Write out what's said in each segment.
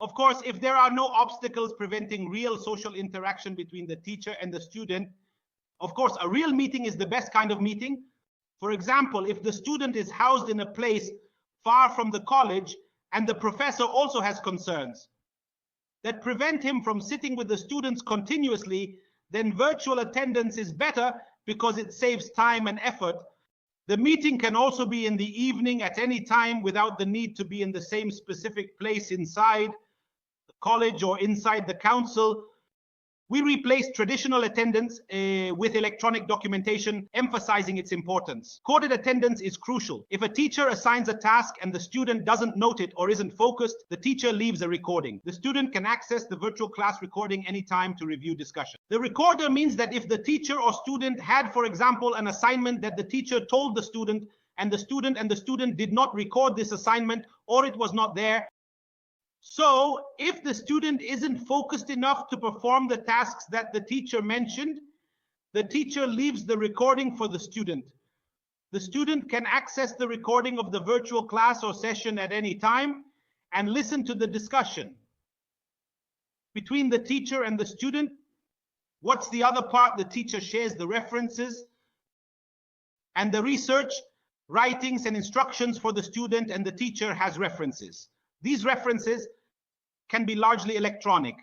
Of course, if there are no obstacles preventing real social interaction between the teacher and the student, of course, a real meeting is the best kind of meeting. For example, if the student is housed in a place far from the college and the professor also has concerns that prevent him from sitting with the students continuously, then virtual attendance is better because it saves time and effort. The meeting can also be in the evening at any time without the need to be in the same specific place inside the college or inside the council. We replaced traditional attendance with electronic documentation, emphasizing its importance. Coded attendance is crucial. If a teacher assigns a task and the student doesn't note it or isn't focused, the teacher leaves a recording. The student can access the virtual class recording anytime to review discussion. The recorder means that if the teacher or student had, for example, an assignment that the teacher told the student and the student did not record this assignment, or it was not there, so if the student isn't focused enough to perform the tasks that the teacher mentioned, the teacher leaves the recording for the student. The student can access the recording of the virtual class or session at any time and listen to the discussion between the teacher and the student. What's the other part? The teacher shares the references and the research, writings and instructions for the student, and the teacher has references. These references can be largely electronic,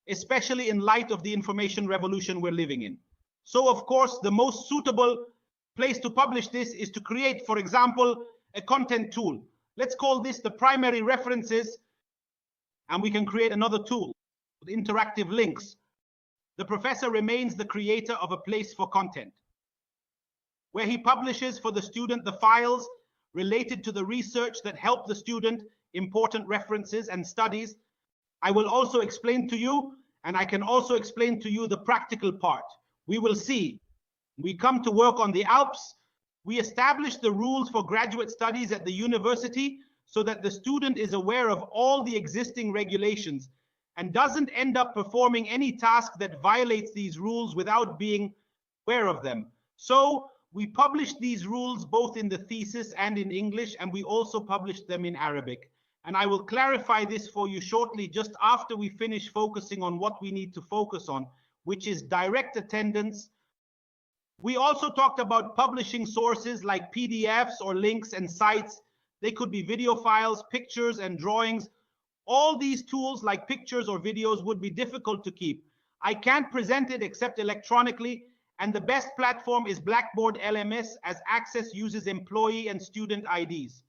especially in light of the information revolution we're living in. So, of course, the most suitable place to publish this is to create, for example, a content tool. Let's call this the primary references, and we can create another tool with interactive links. The professor remains the creator of a place for content, where he publishes for the student the files related to the research that help the student, important references and studies. I will also explain to you, and I can also explain to you the practical part. We will see. We come to work on the Alps. We establish the rules for graduate studies at the university so that the student is aware of all the existing regulations and doesn't end up performing any task that violates these rules without being aware of them. So we publish these rules both in the thesis and in English, and we also publish them in Arabic. And I will clarify this for you shortly, just after we finish focusing on what we need to focus on, which is direct attendance. We also talked about publishing sources like PDFs or links and sites. They could be video files, pictures and drawings. All these tools like pictures or videos would be difficult to keep. I can't present it except electronically, and the best platform is Blackboard LMS, as Access uses employee and student IDs.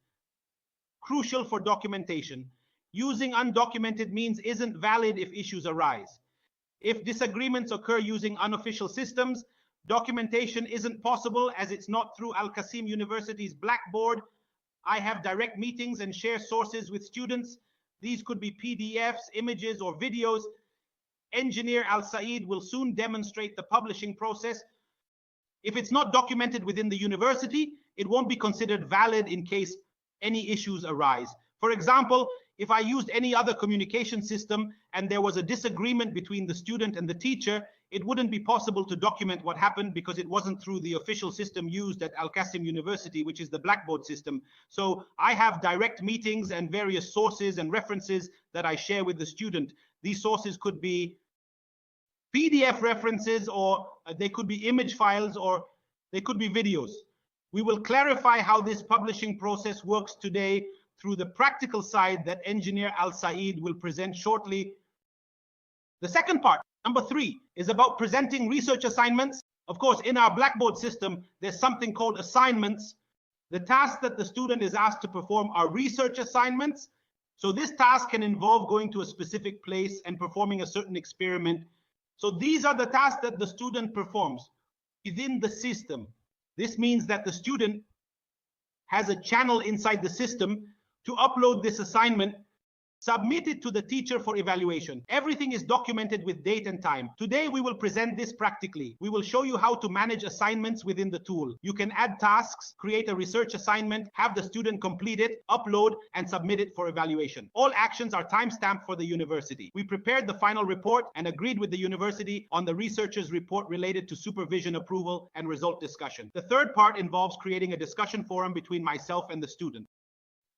Crucial for documentation. Using undocumented means isn't valid if issues arise. If disagreements occur using unofficial systems, documentation isn't possible as it's not through Al-Qasim University's Blackboard. I have direct meetings and share sources with students. These could be PDFs, images, or videos. Engineer Al-Said will soon demonstrate the publishing process. If it's not documented within the university, it won't be considered valid in case any issues arise. For example, if I used any other communication system and there was a disagreement between the student and the teacher, it wouldn't be possible to document what happened because it wasn't through the official system used at Al-Qasim University, which is the Blackboard system. So I have direct meetings and various sources and references that I share with the student. These sources could be PDF references, or they could be image files, or they could be videos. We will clarify how this publishing process works today through the practical side that Engineer Al-Said will present shortly. The second part, number 3, is about presenting research assignments. Of course, in our Blackboard system, there's something called assignments. The tasks that the student is asked to perform are research assignments. So this task can involve going to a specific place and performing a certain experiment. So these are the tasks that the student performs within the system. This means that the student has a channel inside the system to upload this assignment, submit it to the teacher for evaluation. Everything is documented with date and time. Today, we will present this practically. We will show you how to manage assignments within the tool. You can add tasks, create a research assignment, have the student complete it, upload, and submit it for evaluation. All actions are timestamped for the university. We prepared the final report and agreed with the university on the researcher's report related to supervision approval and result discussion. The third part involves creating a discussion forum between myself and the student.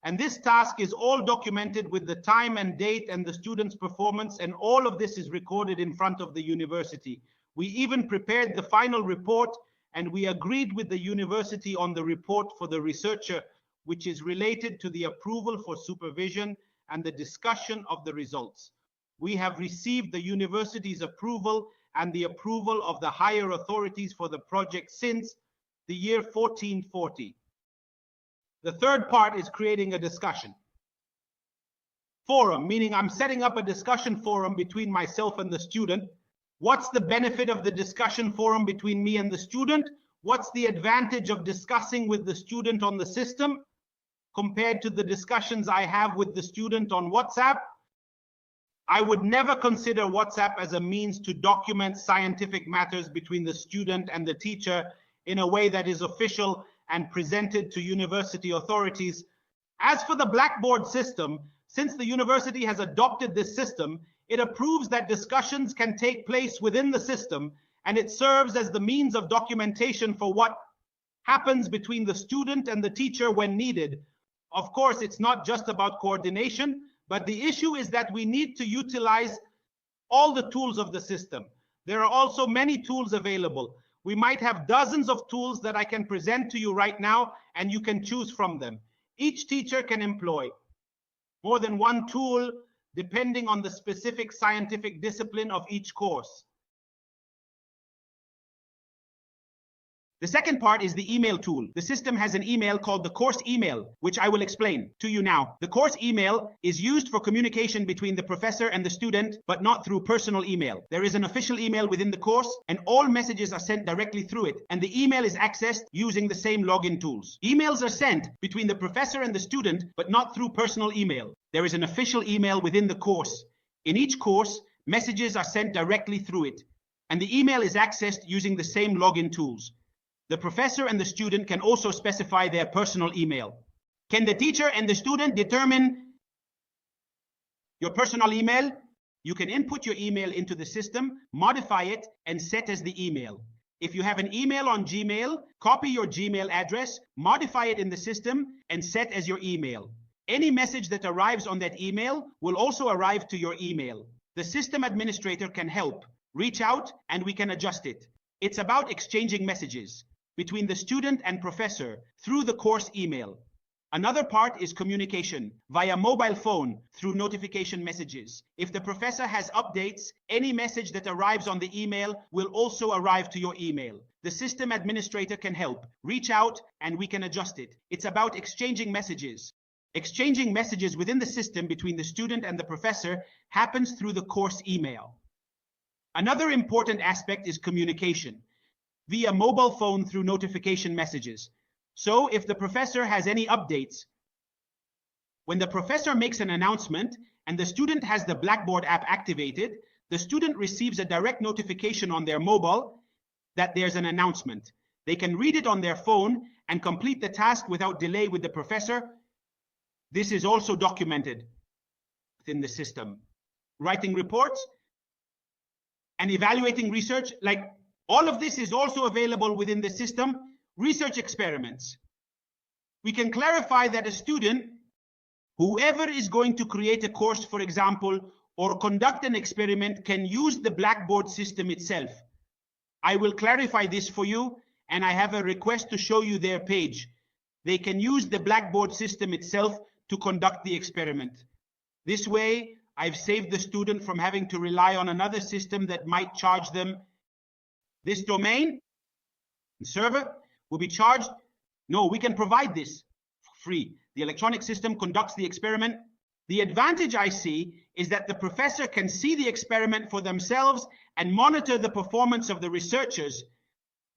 And this task is all documented with the time and date and the student's performance, and all of this is recorded in front of the university. We even prepared the final report, and we agreed with the university on the report for the researcher, which is related to the approval for supervision and the discussion of the results. We have received the university's approval and the approval of the higher authorities for the project since the year 1440. The third part is creating a discussion forum, meaning I'm setting up a discussion forum between myself and the student. What's the benefit of the discussion forum between me and the student? What's the advantage of discussing with the student on the system compared to the discussions I have with the student on WhatsApp? I would never consider WhatsApp as a means to document scientific matters between the student and the teacher in a way that is official and presented to university authorities. As for the Blackboard system, since the university has adopted this system, it approves that discussions can take place within the system, and it serves as the means of documentation for what happens between the student and the teacher when needed. Of course, it's not just about coordination, but the issue is that we need to utilize all the tools of the system. There are also many tools available. We might have dozens of tools that I can present to you right now, and you can choose from them. Each teacher can employ more than one tool depending on the specific scientific discipline of each course. The second part is the email tool. The system has an email called the course email, which I will explain to you now. The course email is used for communication between the professor and the student, but not through personal email. There is an official email within the course, and all messages are sent directly through it, and the email is accessed using the same login tools. Emails are sent between the professor and the student, but not through personal email. There is an official email within the course. In each course, messages are sent directly through it, and the email is accessed using the same login tools. The professor and the student can also specify their personal email. Can the teacher and the student determine your personal email? You can input your email into the system, modify it, and set as the email. If you have an email on Gmail, copy your Gmail address, modify it in the system, and set as your email. Any message that arrives on that email will also arrive to your email. The system administrator can help, reach out, and we can adjust it. It's about exchanging messages between the student and professor through the course email. Another part is communication via mobile phone through notification messages. If the professor has updates, any message that arrives on the email will also arrive to your email. The system administrator can help, reach out, and we can adjust it. It's about exchanging messages. Exchanging messages within the system between the student and the professor happens through the course email. Another important aspect is communication via mobile phone through notification messages. So if the professor has any updates, when the professor makes an announcement and the student has the Blackboard app activated, the student receives a direct notification on their mobile that there's an announcement. They can read it on their phone and complete the task without delay with the professor. This is also documented within the system. Writing reports and evaluating research, like all of this is also available within the system. Research experiments. We can clarify that a student, whoever is going to create a course, for example, or conduct an experiment, can use the Blackboard system itself. I will clarify this for you, and I have a request to show you their page. They can use the Blackboard system itself to conduct the experiment. This way, I've saved the student from having to rely on another system that might charge them. This domain and server will be charged. No, we can provide this for free. The electronic system conducts the experiment. The advantage I see is that the professor can see the experiment for themselves and monitor the performance of the researchers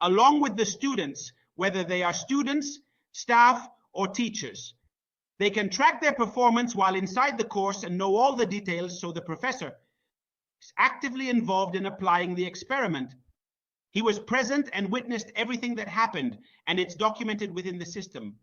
along with the students, whether they are students, staff, or teachers. They can track their performance while inside the course and know all the details, so the professor is actively involved in applying the experiment. He was present and witnessed everything that happened, and it's documented within the system.